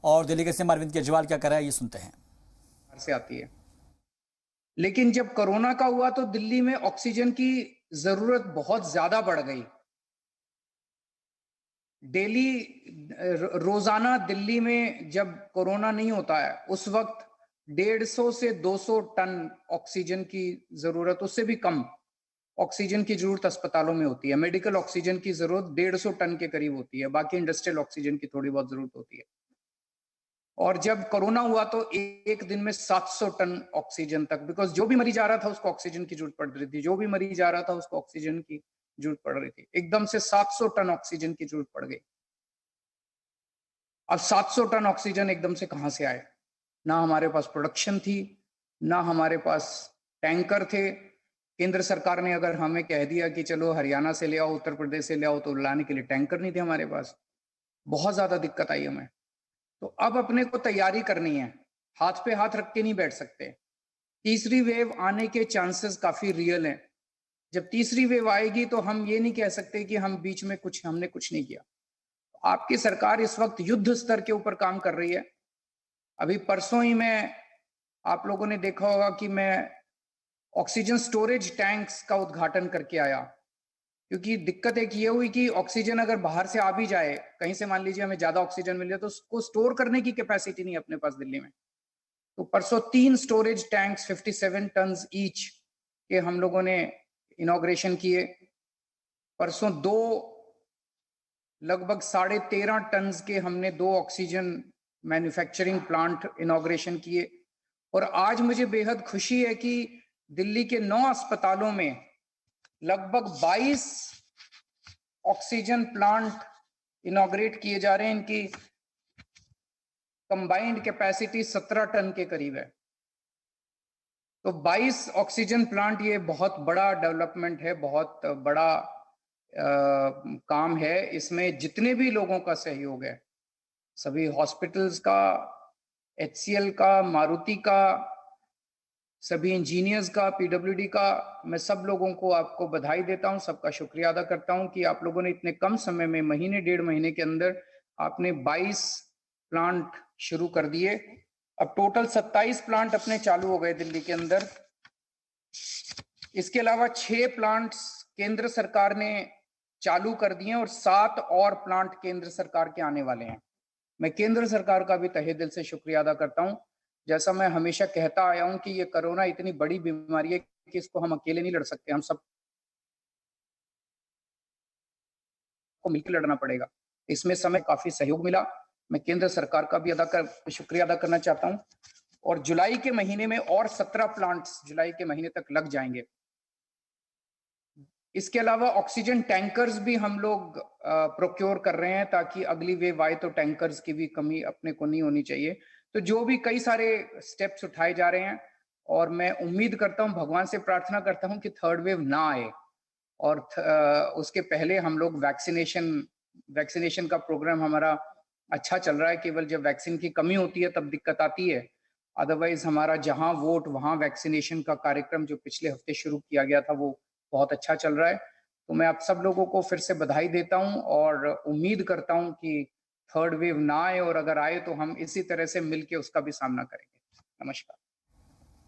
और दिल्ली के सीएम अरविंद केजरीवाल क्या कर रहा है, ये सुनते हैं। से आती है, लेकिन जब कोरोना का हुआ तो दिल्ली में ऑक्सीजन की जरूरत बहुत ज्यादा बढ़ गई। डेली रोजाना दिल्ली में जब कोरोना नहीं होता है उस वक्त 150 से 200 टन ऑक्सीजन की जरूरत, उससे भी कम ऑक्सीजन की जरूरत अस्पतालों में होती है। मेडिकल ऑक्सीजन की जरूरत 150 टन के करीब होती है, बाकी इंडस्ट्रियल ऑक्सीजन की थोड़ी बहुत जरूरत होती है। और जब कोरोना हुआ तो एक दिन में 700 टन ऑक्सीजन तक, बिकॉज जो भी मरीज आ रहा था उसको ऑक्सीजन की जरूरत पड़ रही थी, जो भी मरीज आ रहा था उसको ऑक्सीजन की जरूरत पड़ रही थी। एकदम से 700 टन ऑक्सीजन की जरूरत पड़ गई। अब 700 टन ऑक्सीजन एकदम से कहां से आए? ना हमारे पास प्रोडक्शन थी, ना हमारे पास टैंकर थे। केंद्र सरकार ने अगर हमें कह दिया कि चलो हरियाणा से ले आओ, उत्तर प्रदेश से ले आओ, तो लाने के लिए टैंकर नहीं थे हमारे पास। बहुत ज्यादा दिक्कत आई हमें। तो अब अपने को तैयारी करनी है, हाथ पे हाथ रख के नहीं बैठ सकते। तीसरी वेव आने के चांसेस काफी रियल हैं। जब तीसरी वेव आएगी तो हम ये नहीं कह सकते कि हम बीच में हमने कुछ नहीं किया। आपकी सरकार इस वक्त युद्ध स्तर के ऊपर काम कर रही है। अभी परसों ही मैं, आप लोगों ने देखा होगा कि मैं ऑक्सीजन स्टोरेज टैंक्स का उद्घाटन करके आया, क्योंकि दिक्कत एक ये हुई कि ऑक्सीजन अगर बाहर से आ भी जाए, कहीं से मान लीजिए हमें ज्यादा ऑक्सीजन मिल जाए, तो उसको स्टोर करने की कैपेसिटी नहीं अपने पास दिल्ली में। तो परसों 3 स्टोरेज टैंक्स 57 टन ईच के हम लोगों ने इनॉग्रेशन किए। परसों 2 लगभग 13.5 टन के हमने 2 ऑक्सीजन मैन्युफैक्चरिंग प्लांट इनॉग्रेशन किए। और आज मुझे बेहद खुशी है कि दिल्ली के 9 अस्पतालों में लगभग 22 ऑक्सीजन प्लांट इनॉग्रेट किए जा रहे हैं। इनकी कंबाइंड कैपेसिटी 17 टन के करीब है। तो 22 ऑक्सीजन प्लांट, ये बहुत बड़ा डेवलपमेंट है, बहुत बड़ा काम है। इसमें जितने भी लोगों का सहयोग है, सभी हॉस्पिटल्स का, HCL का, मारुति का, सभी इंजीनियर्स का, पीडब्ल्यूडी का, मैं सब लोगों को आपको बधाई देता हूं, सबका शुक्रिया अदा करता हूं कि आप लोगों ने इतने कम समय में, महीने 1.5 महीने के अंदर आपने 22 प्लांट शुरू कर दिए। अब टोटल 27 प्लांट अपने चालू हो गए दिल्ली के अंदर। इसके अलावा 6 प्लांट्स केंद्र सरकार ने चालू कर दिए और 7 और प्लांट केंद्र सरकार के आने वाले हैं। मैं केंद्र सरकार का भी तहे दिल से शुक्रिया अदा करता हूं। जैसा मैं हमेशा कहता आया हूं कि ये कोरोना इतनी बड़ी बीमारी है कि इसको हम अकेले नहीं लड़ सकते, हम सब को मिलकर लड़ना पड़ेगा। इसमें समय काफी सहयोग मिला, मैं केंद्र सरकार का भी शुक्रिया अदा करना चाहता हूं। और जुलाई के महीने में और 17 प्लांट्स जुलाई के महीने तक लग जाएंगे। इसके अलावा ऑक्सीजन टैंकर्स भी हम लोग प्रोक्योर कर रहे हैं, ताकि अगली वेव आए तो टैंकर्स की भी कमी अपने को नहीं होनी चाहिए। तो जो भी कई सारे स्टेप्स उठाए जा रहे हैं, और मैं उम्मीद करता हूं, भगवान से प्रार्थना करता हूं कि थर्ड वेव ना आए। और उसके पहले हम लोग वैक्सीनेशन का प्रोग्राम हमारा अच्छा चल रहा है। केवल जब वैक्सीन की कमी होती है तब दिक्कत आती है। अदरवाइज हमारा जहां वोट वहां वैक्सीनेशन का कार्यक्रम जो पिछले हफ्ते शुरू किया गया था, वो बहुत अच्छा चल रहा है। तो मैं आप सब लोगों को फिर से बधाई देता हूं और उम्मीद करता हूं कि थर्ड वेव ना आए, और अगर आए तो हम इसी तरह से मिलकर उसका भी सामना करेंगे। नमस्कार।